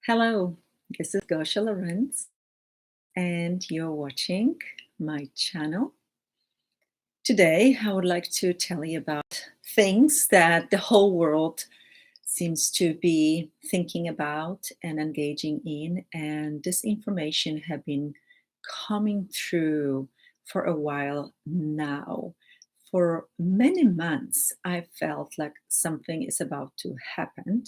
Hello, this is Gosia Lorenz, and you're watching my channel. Today, I would like to tell you about things that the whole world seems to be thinking about and engaging in, and this information have been coming through for a while now. For many months, I felt like something is about to happen,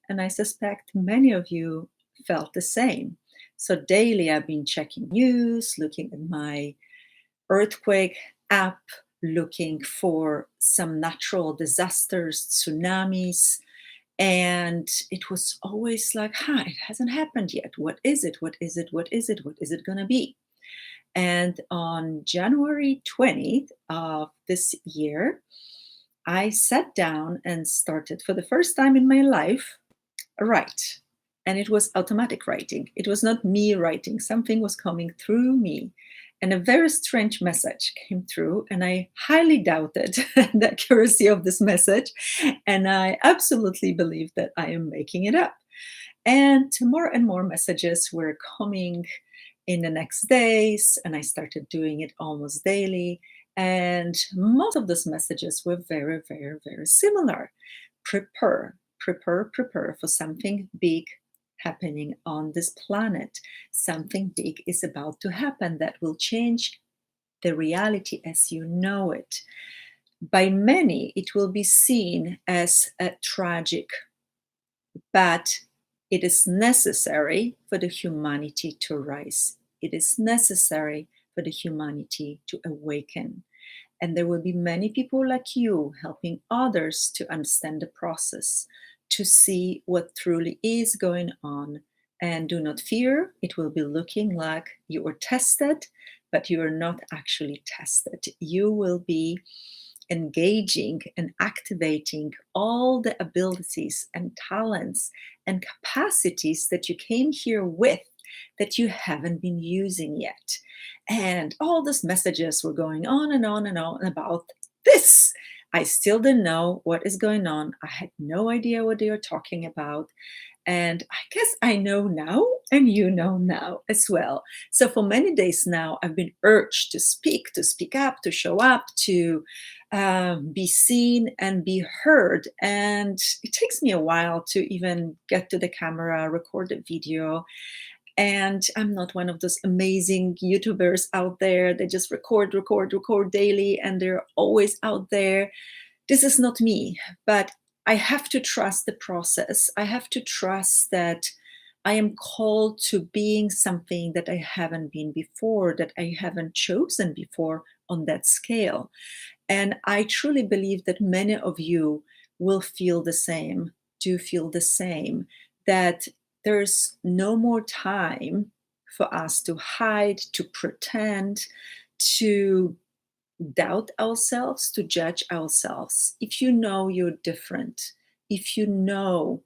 and I suspect many of you felt the same. So daily, I've been checking news, looking at my earthquake app, looking for some natural disasters, tsunamis, and it was always like, it hasn't happened yet. What is it? What is it? What is it? What is it going to be? And on January 20th of this year, I sat down and started for the first time in my life write. And it was automatic writing. It was not me writing. Something was coming through me. And a very strange message came through, and I highly doubted the accuracy of this message. And I absolutely believe that I am making it up. And more and more messages were coming in the next days, and I started doing it almost daily. And most of those messages were very, very, very similar. Prepare, prepare, prepare for something big happening on this planet. Something big is about to happen that will change the reality as you know it. By many, it will be seen as a tragic, but it is necessary for the humanity to rise. It is necessary for the humanity to awaken. And there will be many people like you helping others to understand the process, to see what truly is going on. And do not fear, it will be looking like you are tested, but you are not actually tested. You will be engaging and activating all the abilities and talents and capacities that you came here with that you haven't been using yet. And all these messages were going on and on and on about this. I still didn't know what is going on. I had no idea what they were talking about. And I guess I know now, and you know now as well. So for many days now, I've been urged to speak up, to show up, to be seen and be heard. And it takes me a while to even get to the camera, record a video. And I'm not one of those amazing YouTubers out there that just record daily, and they're always out there. This is not me, but I have to trust the process. I have to trust that I am called to being something that I haven't been before, that I haven't chosen before on that scale. And I truly believe that many of you will feel the same, do feel the same, that there's no more time for us to hide, to pretend, to doubt ourselves, to judge ourselves. If you know you're different, if you know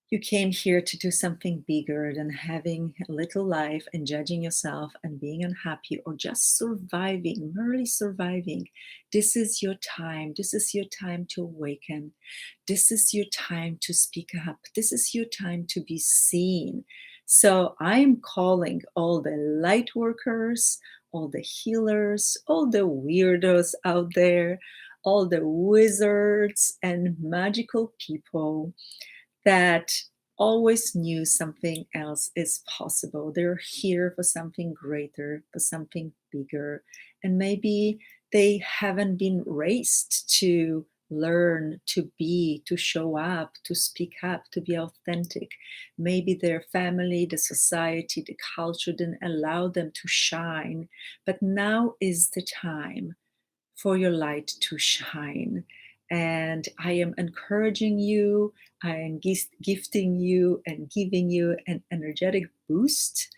you came here to do something bigger than having a little life and judging yourself and being unhappy or just surviving, merely surviving, this is your time. This is your time to awaken. This is your time to speak up. This is your time to be seen. So I'm calling all the light workers, all the healers, all the weirdos out there, all the wizards and magical people that always knew something else is possible. They're here for something greater, for something bigger. And maybe they haven't been raised to learn, to be, to show up, to speak up, to be authentic. Maybe their family, the society, the culture didn't allow them to shine. But now is the time for your light to shine. And I am encouraging you, I am gifting you and giving you an energetic boost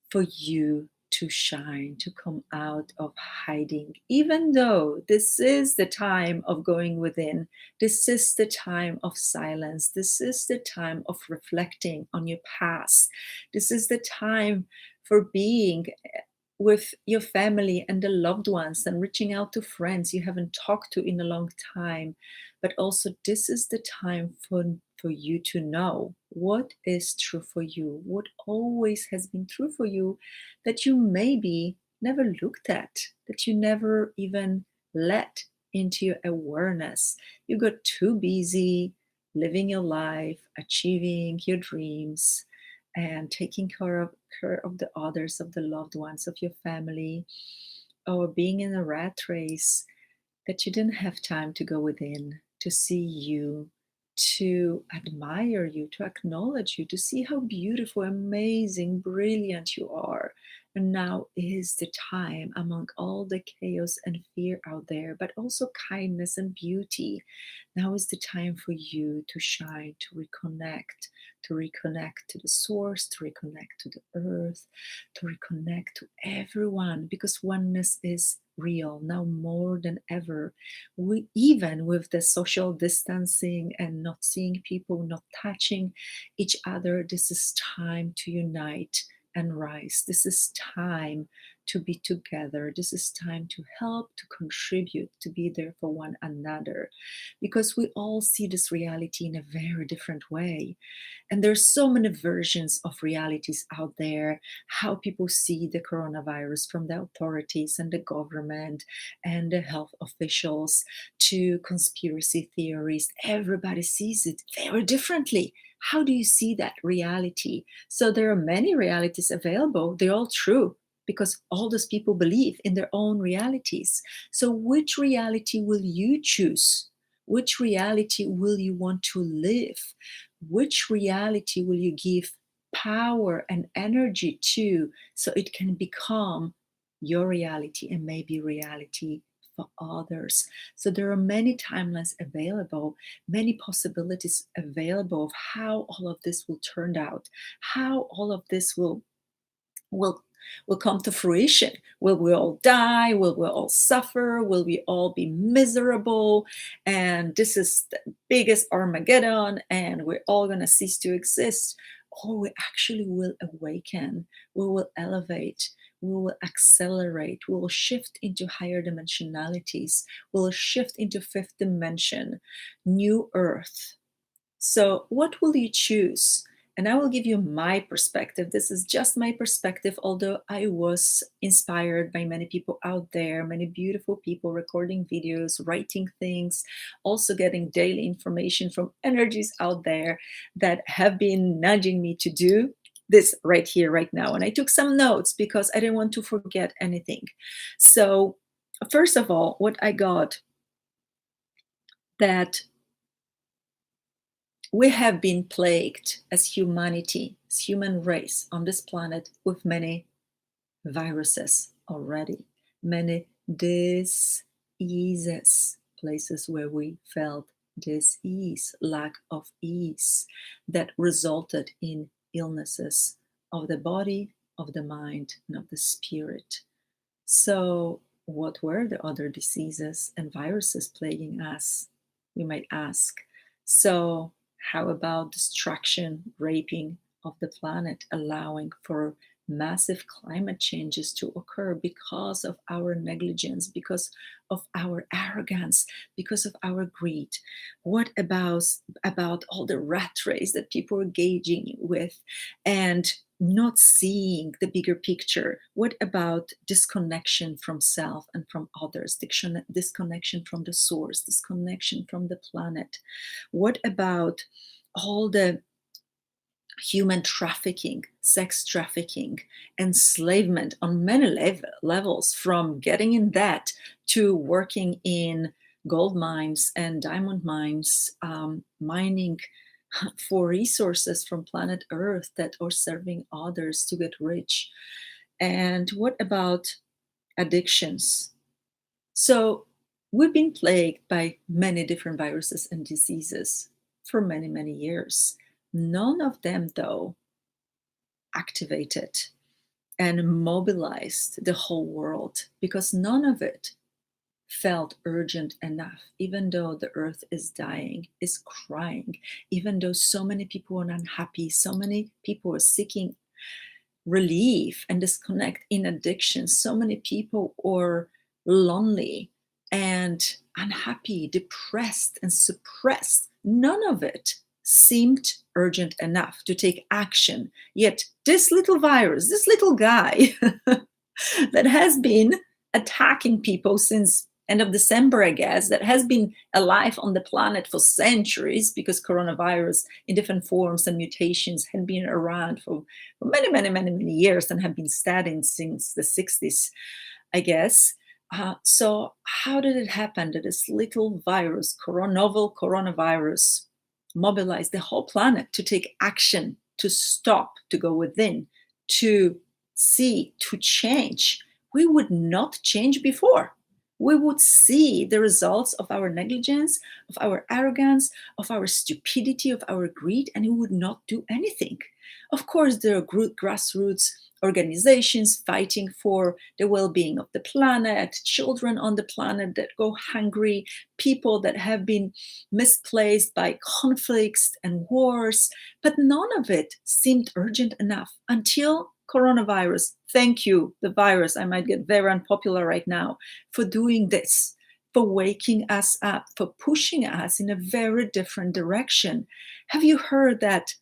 for you to shine, to come out of hiding. Even though this is the time of going within, this is the time of silence, this is the time of reflecting on your past, this is the time for being with your family and the loved ones and reaching out to friends you haven't talked to in a long time. But also, this is the time for you to know what is true for you, what always has been true for you that you maybe never looked at, that you never even let into your awareness. You got too busy living your life, achieving your dreams, and taking care of the others, of the loved ones, of your family, or being in a rat race that you didn't have time to go within, to see you, to admire you, to acknowledge you, to see how beautiful, amazing, brilliant you are. And now is the time, among all the chaos and fear out there, but also kindness and beauty. Now is the time for you to shine, to reconnect to the source, to reconnect to the earth, to reconnect to everyone, because oneness is real now more than ever. We, even with the social distancing and not seeing people, not touching each other, this is time to unite and rise. This is time to be together. This is time to help, to contribute, to be there for one another, because we all see this reality in a very different way. And there's so many versions of realities out there, how people see the coronavirus, from the authorities and the government and the health officials to conspiracy theories. Everybody sees it very differently. How do you see that reality? So there are many realities available. They're all true because all those people believe in their own realities. So which reality will you choose? Which reality will you want to live? Which reality will you give power and energy to, so it can become your reality and maybe reality for others? So there are many timelines available, many possibilities available of how all of this will turn out, how all of this will will come to fruition. Will we all die? Will we all suffer? Will we all be miserable? And this is the biggest Armageddon, and we're all going to cease to exist. Or we actually will awaken, we will elevate, we will accelerate, we will shift into higher dimensionalities, we will shift into fifth dimension, new earth. So, what will you choose? And I will give you my perspective. This is just my perspective, although I was inspired by many people out there, many beautiful people recording videos, writing things, also getting daily information from energies out there that have been nudging me to do this right here, right now. And I took some notes because I didn't want to forget anything. So, first of all, what I got, that we have been plagued as humanity, as human race on this planet, with many viruses already, many diseases, places where we felt dis-ease, lack of ease, that resulted in illnesses of the body, of the mind, and of the spirit. So, what were the other diseases and viruses plaguing us? You might ask. So, how about destruction, raping of the planet, allowing for massive climate changes to occur because of our negligence, because of our arrogance, because of our greed? What about all the rat race that people are engaging with and not seeing the bigger picture? What about disconnection from self and from others, disconnection from the source, disconnection from the planet? What about all the human trafficking, sex trafficking, enslavement on many levels, from getting in debt to working in gold mines and diamond mines, mining for resources from planet Earth that are serving others to get rich? And what about addictions? So we've been plagued by many different viruses and diseases for many, many years. None of them, though, activated and mobilized the whole world, because none of it felt urgent enough, even though the earth is dying, is crying, even though so many people are unhappy, so many people are seeking relief and disconnect in addiction, so many people are lonely and unhappy, depressed and suppressed. None of it seemed urgent enough to take action. Yet this little virus, this little guy that has been attacking people since end of December, I guess, that has been alive on the planet for centuries, because coronavirus in different forms and mutations had been around for many, many, many, many years and have been studied since the 60s, I guess. So how did it happen that this little virus, novel coronavirus, mobilized the whole planet to take action, to stop, to go within, to see, to change? We would not change before. We would see the results of our negligence, of our arrogance, of our stupidity, of our greed, and we would not do anything. Of course, there are grassroots organizations fighting for the well-being of the planet, children on the planet that go hungry, people that have been misplaced by conflicts and wars, but none of it seemed urgent enough until coronavirus. Thank you, the virus. I might get very unpopular right now for doing this, for waking us up, for pushing us in a very different direction. Have you heard that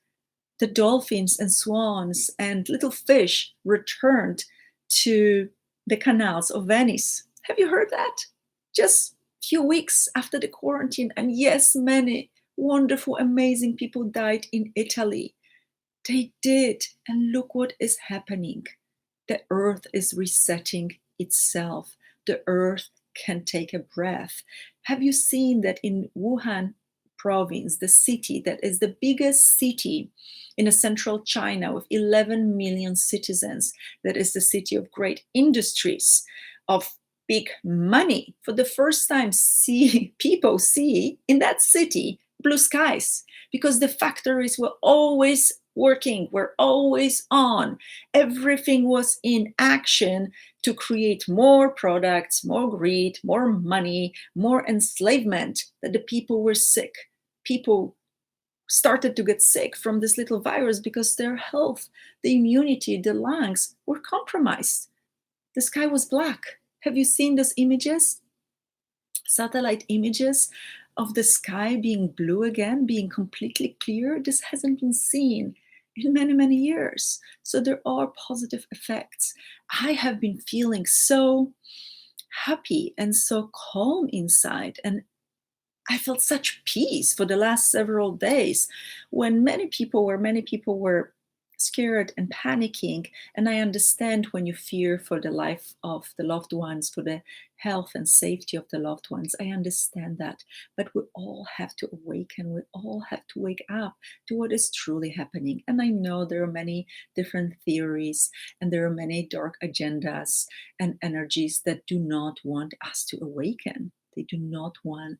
the dolphins and swans and little fish returned to the canals of Venice? Have you heard that? Just a few weeks after the quarantine. And yes, many wonderful, amazing people died in Italy. They did. And look what is happening. The earth is resetting itself. The earth can take a breath. Have you seen that in Wuhan province, the city that is the biggest city in a central China with 11 million citizens, that is the city of great industries, of big money? For the first time, people see in that city blue skies, because the factories were always working, were always on. Everything was in action to create more products, more greed, more money, more enslavement, that the people were sick. People started to get sick from this little virus because their health, the immunity, the lungs were compromised. The sky was black. Have you seen those images? Satellite images of the sky being blue again, being completely clear. This hasn't been seen in many, many years. So there are positive effects. I have been feeling so happy and so calm inside, and I felt such peace for the last several days, when many people were scared and panicking. And I understand when you fear for the life of the loved ones, for the health and safety of the loved ones. I understand that. But we all have to awaken. We all have to wake up to what is truly happening. And I know there are many different theories, and there are many dark agendas and energies that do not want us to awaken. They do not want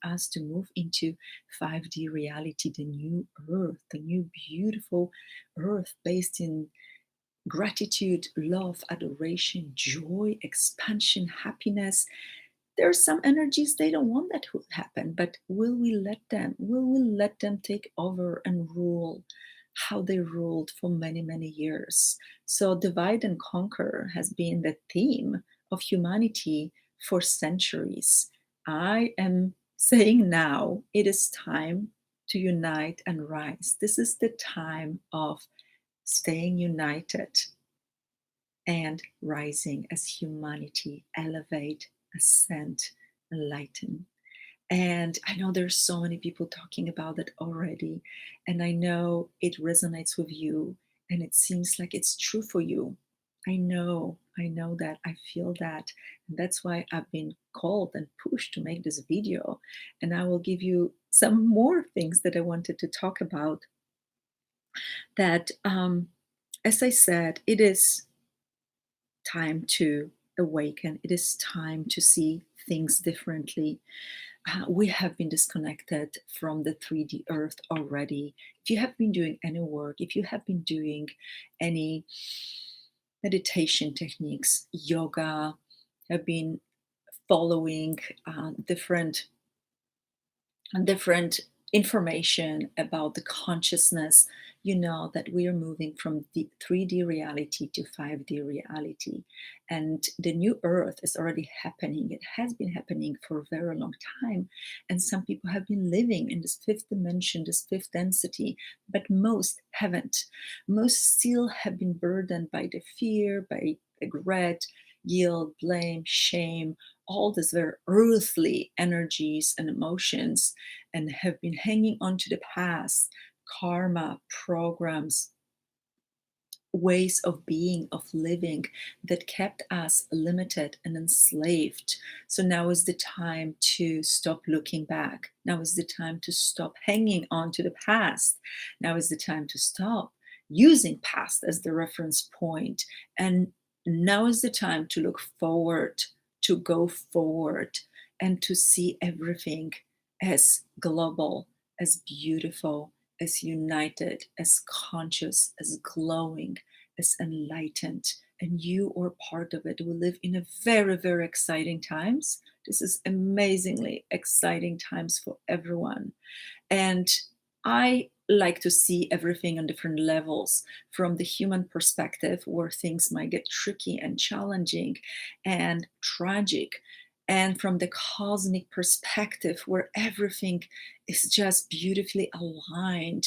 us to move into 5D reality, the new earth, the new beautiful earth based in gratitude, love, adoration, joy, expansion, happiness. There are some energies, they don't want that to happen, but will we let them? Will we let them take over and rule how they ruled for many, many years? So divide and conquer has been the theme of humanity for centuries. I am saying now it is time to unite and rise. This is the time of staying united and rising as humanity, elevate, ascend, enlighten. And I know there's so many people talking about it already, and I know it resonates with you, and it seems like it's true for you. I know that, I feel that. And that's why I've been called and pushed to make this video. And I will give you some more things that I wanted to talk about. That, as I said, it is time to awaken. It is time to see things differently. We have been disconnected from the 3D earth already. If you have been doing any work, if you have been doing any meditation techniques, yoga, have been following different information about the consciousness, you know that we are moving from the 3D reality to 5D reality. And the new earth is already happening. It has been happening for a very long time. And some people have been living in this fifth dimension, this fifth density, but most haven't. Most still have been burdened by the fear, by regret, guilt, blame, shame, all these very earthly energies and emotions, and have been hanging on to the past, karma, programs, ways of being, of living that kept us limited and enslaved. So now is the time to stop looking back. Now is the time to stop hanging on to the past. Now is the time to stop using past as the reference point. And now is the time to look forward, to go forward, and to see everything as global, as beautiful, as united, as conscious, as glowing, as enlightened. And you are part of it. We live in a very, very exciting times. This is amazingly exciting times for everyone. And I like to see everything on different levels, from the human perspective, where things might get tricky and challenging and tragic, and from the cosmic perspective, where everything is just beautifully aligned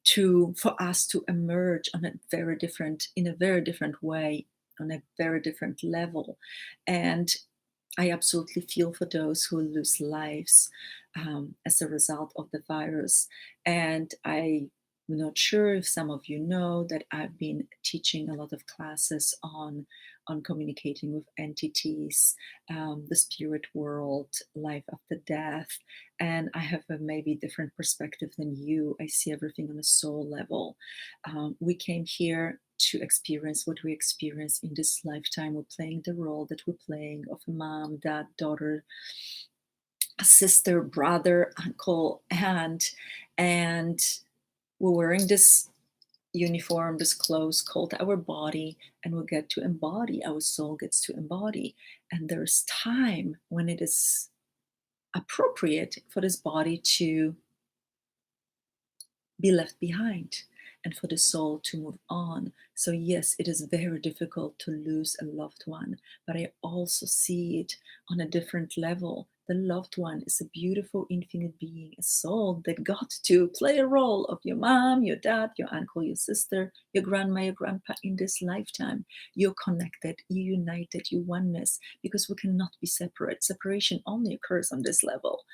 to for us to emerge on a very different in a very different way, on a very different level. And I absolutely feel for those who lose lives as a result of the virus. And I'm not sure if some of you know that I've been teaching a lot of classes on communicating with entities, the spirit world, life after death. And I have a maybe different perspective than you. I see everything on a soul level. We came here to experience what we experience in this lifetime. We're playing the role that we're playing of a mom, dad, daughter, a sister, brother, uncle, aunt, and we're wearing this uniform, this clothes called our body, and we get to embody, our soul gets to embody. And there's time when it is appropriate for this body to be left behind and for the soul to move on. So, yes, it is very difficult to lose a loved one, but I also see it on a different level. The loved one is a beautiful, infinite being, a soul that got to play a role of your mom, your dad, your uncle, your sister, your grandma, your grandpa in this lifetime. You're connected, you're united, you oneness, because we cannot be separate. Separation only occurs on this level.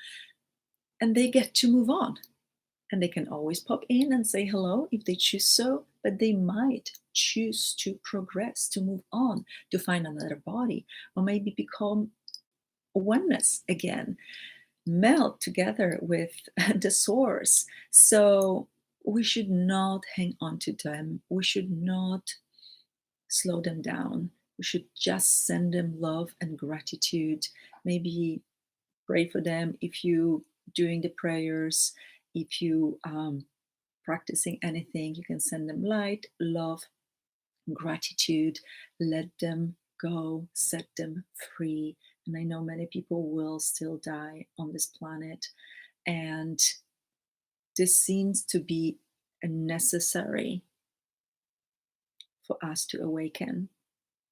And they get to move on, and they can always pop in and say hello if they choose so, but they might choose to progress, to move on, to find another body, or maybe become oneness again, melt together with the source. So we should not hang on to them. We should not slow them down. We should just send them love and gratitude. Maybe pray for them if you doing the prayers, if you practicing anything, you can send them light, love, gratitude, let them go, set them free. And I know many people will still die on this planet, and this seems to be a necessary for us to awaken.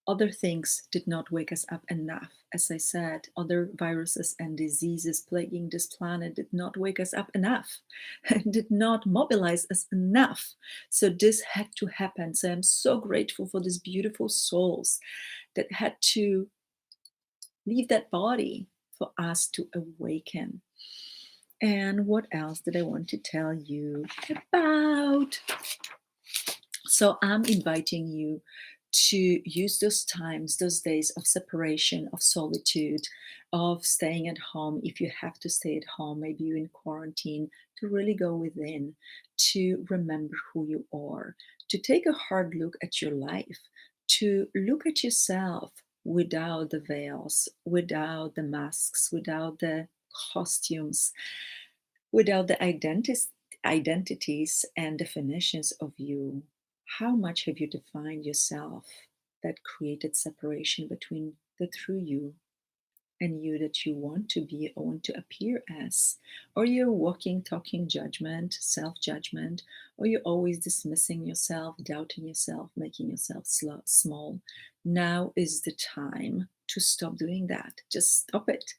Other things did not wake us up enough. As I said, other viruses and diseases plaguing this planet did not wake us up enough, did not mobilize us enough. So this had to happen. So I'm so grateful for these beautiful souls that had to leave that body for us to awaken. And what else did I want to tell you about? So I'm inviting you to use those times, those days of separation, of solitude, of staying at home. If you have to stay at home, maybe you're in quarantine, to really go within, to remember who you are, to take a hard look at your life, to look at yourself without the veils, without the masks, without the costumes, without the identities and definitions of you. How much have you defined yourself that created separation between the true you and you that you want to be or want to appear as? Or you're walking, talking judgment, self judgment, or you're always dismissing yourself, doubting yourself, making yourself small. Now is the time to stop doing that. Just stop it.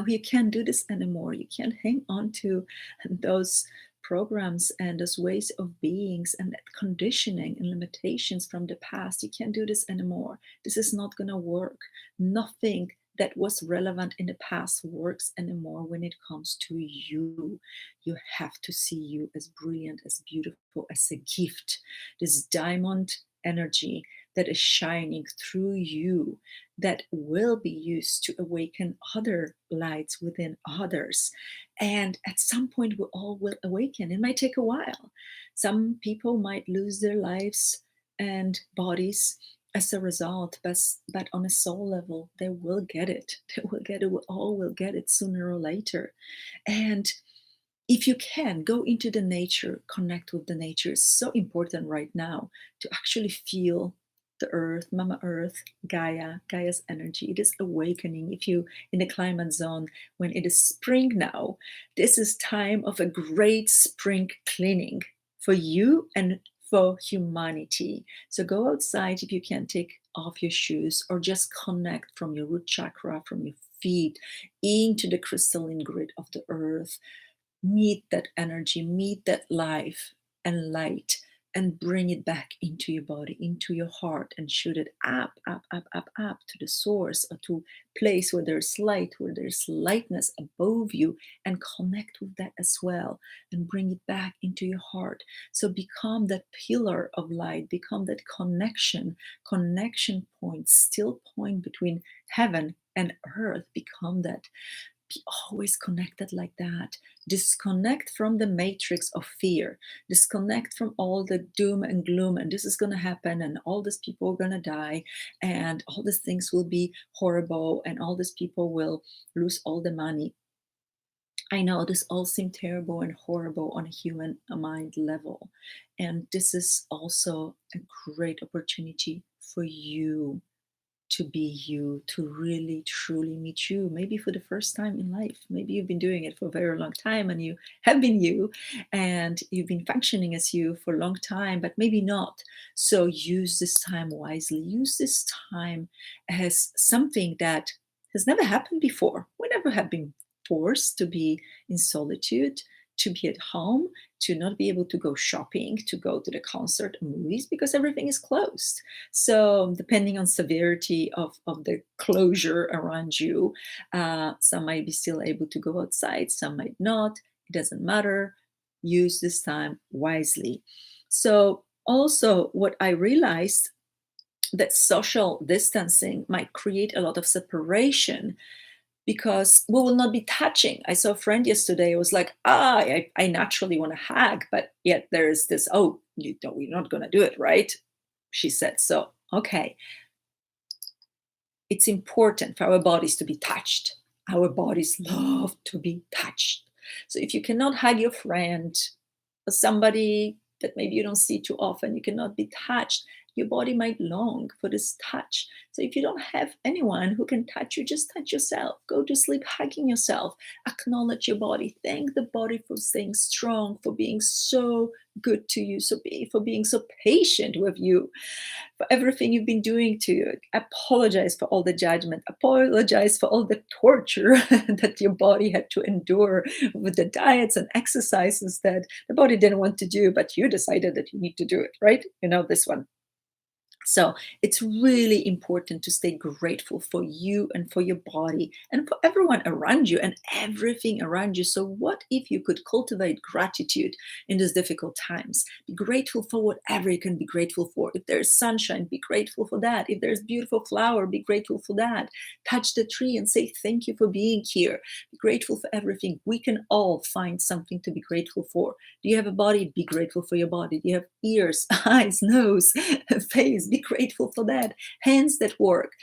You can't do this anymore. You can't hang on to those programs and those ways of beings and that conditioning and limitations from the past. You can't do this anymore. This is not going to work. Nothing that was relevant in the past works anymore when it comes to you. You have to see you as brilliant, as beautiful, as a gift. This diamond energy that is shining through you, that will be used to awaken other lights within others. And at some point, we all will awaken. It might take a while. Some people might lose their lives and bodies as a result, but on a soul level, they will get it. They will get it. We all will get it sooner or later. And if you can go into the nature, connect with the nature. It's so important right now to actually feel the earth, Mama Earth, Gaia's energy. It is awakening. If you in the climate zone, when it is spring now, this is time of a great spring cleaning for you and for humanity. So go outside if you can, take off your shoes or just connect from your root chakra, from your feet into the crystalline grid of the earth. Meet that energy, meet that life and light, and bring it back into your body, into your heart, and shoot it up, up, up, up, up to the source, or to place where there's light, where there's lightness above you, and connect with that as well, and bring it back into your heart. So become that pillar of light, become that connection point, still point between heaven and earth. Become that. Be always connected like that. Disconnect from the matrix of fear. Disconnect from all the doom and gloom, and this is going to happen, and all these people are going to die, and all these things will be horrible, and all these people will lose all the money. I know this all seems terrible and horrible on a human mind level. And this is also a great opportunity for you to be you, to really truly meet you, maybe for the first time in life. Maybe you've been doing it for a very long time and you have been you and you've been functioning as you for a long time, but maybe not. So use this time wisely. Use this time as something that has never happened before. We never have been forced to be in solitude, to be at home, to not be able to go shopping, to go to the concert, movies, because everything is closed. So depending on severity of the closure around you, some might be still able to go outside, some might not. It doesn't matter. Use this time wisely. So also what I realized, that social distancing might create a lot of separation because we will not be touching. I saw a friend yesterday who was like, I naturally want to hug, but yet there's this, oh, you don't, we're not going to do it, right? She said. So, okay, it's important for our bodies to be touched. Our bodies love to be touched. So if you cannot hug your friend or somebody that maybe you don't see too often, you cannot be touched, your body might long for this touch. So if you don't have anyone who can touch you, just touch yourself. Go to sleep hugging yourself. Acknowledge your body. Thank the body for staying strong, for being so good to you, for being so patient with you, for everything you've been doing to you. Apologize for all the judgment. Apologize for all the torture that your body had to endure with the diets and exercises that the body didn't want to do, but you decided that you need to do it, right? You know this one. So it's really important to stay grateful for you and for your body and for everyone around you and everything around you. So what if you could cultivate gratitude in these difficult times? Be grateful for whatever you can be grateful for. If there's sunshine, be grateful for that. If there's beautiful flower, be grateful for that. Touch the tree and say thank you for being here. Be grateful for everything. We can all find something to be grateful for. Do you have a body? Be grateful for your body. Do you have ears, eyes, nose, face? Be grateful for that. Hands that work.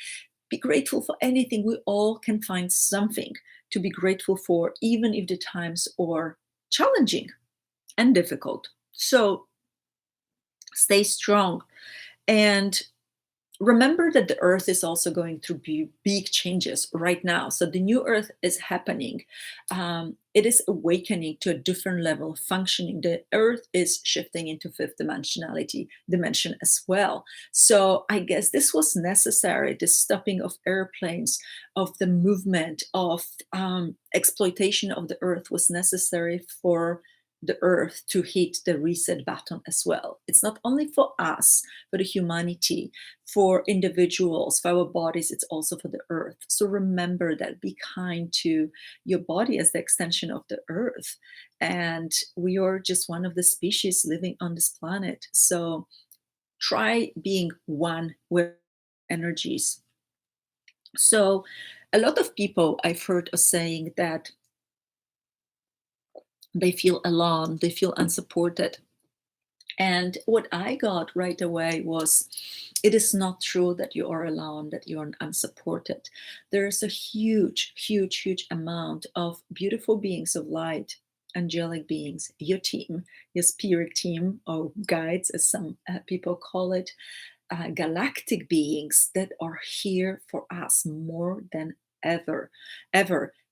Be grateful for anything. We all can find something to be grateful for, even if the times are challenging and difficult. So stay strong. And remember that the earth is also going through big changes right now. So the new earth is happening. It is awakening to a different level of functioning. The earth is shifting into fifth dimension as well. So I guess this was necessary, the stopping of airplanes, of the movement, of exploitation of the earth was necessary for the earth to hit the reset button as well. It's not only for us, for the humanity, for individuals, for our bodies, it's also for the earth. So remember that, be kind to your body as the extension of the earth. And we are just one of the species living on this planet. So try being one with energies. So a lot of people I've heard are saying that they feel alone, they feel unsupported. And what I got right away was, it is not true that you are alone, that you are unsupported. There's a huge, huge, huge amount of beautiful beings of light, angelic beings, your team, your spirit team, or guides, as some people call it, galactic beings that are here for us more than ever.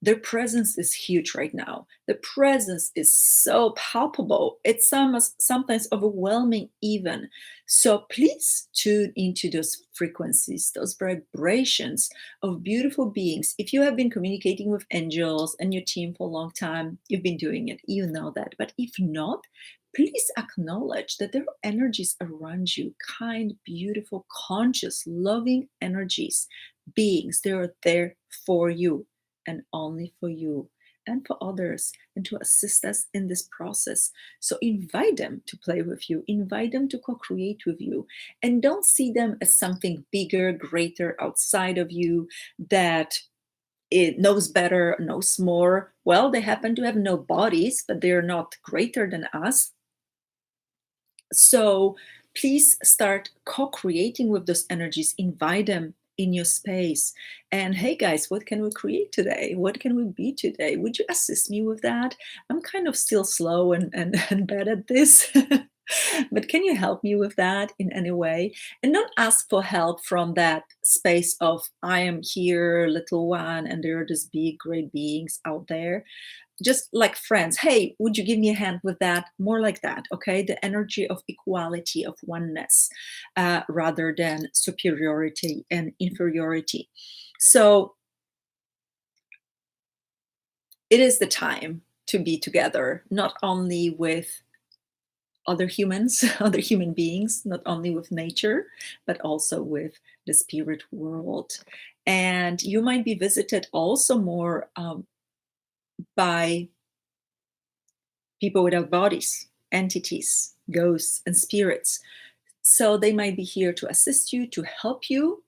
Their presence is huge right now. The presence is so palpable. It's sometimes overwhelming even. So please tune into those frequencies, those vibrations of beautiful beings. If you have been communicating with angels and your team for a long time, you've been doing it, you know that. But if not, please acknowledge that there are energies around you, kind, beautiful, conscious, loving energies, beings. They are there for you and only for you and for others, and to assist us in this process. So invite them to play with you, invite them to co-create with you, and don't see them as something bigger, greater, outside of you, that it knows better, knows more. Well, they happen to have no bodies, but they're not greater than us. So please start co-creating with those energies, invite them in your space. And hey guys, what can we create today? What can we be today? Would you assist me with that? I'm kind of still slow and bad at this. But can you help me with that in any way? And don't ask for help from that space of, I am here, little one, and there are these big, great beings out there. Just like friends, hey, would you give me a hand with that? More like that, okay? The energy of equality, of oneness, rather than superiority and inferiority. So it is the time to be together, not only with other humans, other human beings, not only with nature, but also with the spirit world. And you might be visited also more by people without bodies, entities, ghosts, and spirits. So they might be here to assist you, to help you.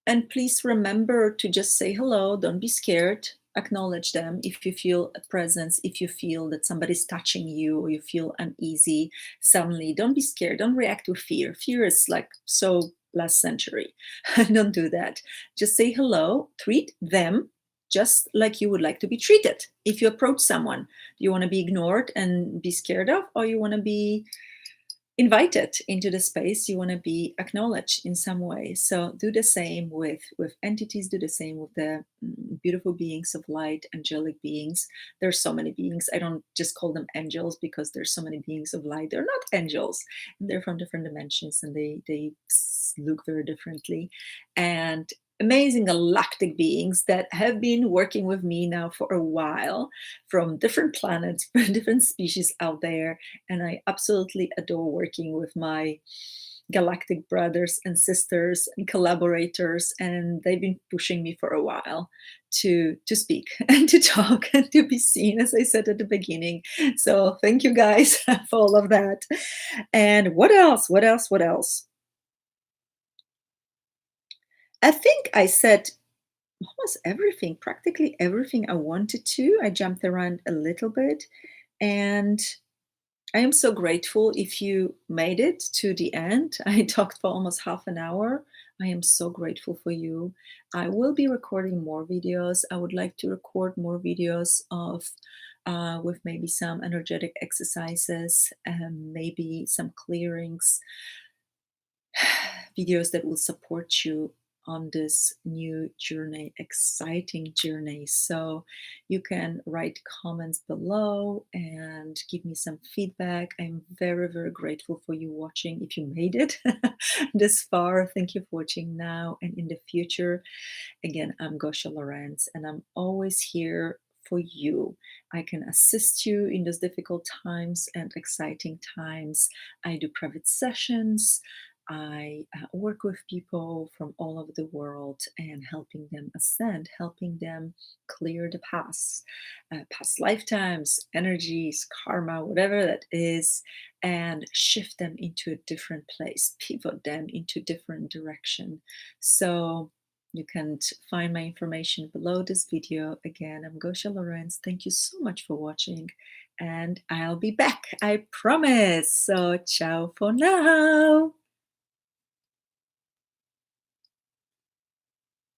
And please remember to just say hello. Don't be scared. Acknowledge them if you feel a presence, if you feel that somebody's touching you or you feel uneasy suddenly. Don't be scared. Don't react with fear. Fear is like so last century. Don't do that. Just say hello. Treat them just like you would like to be treated. If you approach someone, do you want to be ignored and be scared of, or you want to be invited into the space, you want to be acknowledged in some way? So do the same with entities, do the same with the beautiful beings of light, angelic beings. There's so many beings. I don't just call them angels because there's so many beings of light. They're not angels, and they're from different dimensions, and they look very differently. And amazing galactic beings that have been working with me now for a while, from different planets, from different species out there. And I absolutely adore working with my galactic brothers and sisters and collaborators. And they've been pushing me for a while to speak and to talk and to be seen, as I said at the beginning. So thank you guys for all of that. And what else? What else? What else? I think I said almost everything, practically everything I wanted to. I jumped around a little bit, and I am so grateful if you made it to the end. I talked for almost half an hour. I am so grateful for you. I will be recording more videos. I would like to record more videos of with maybe some energetic exercises and maybe some clearings. videos that will support you on this new journey, exciting journey. So you can write comments below and give me some feedback. I'm very, very grateful for you watching. If you made it this far, thank you for watching now and in the future. Again, I'm Gosia Lorenz, and I'm always here for you. I can assist you in those difficult times and exciting times. I do private sessions. I work with people from all over the world and helping them ascend, helping them clear the past lifetimes, energies, karma, whatever that is, and shift them into a different place, pivot them into different direction. So you can find my information below this video. Again, I'm Gosia Lorenz. Thank you so much for watching, and I'll be back, I promise. So ciao for now.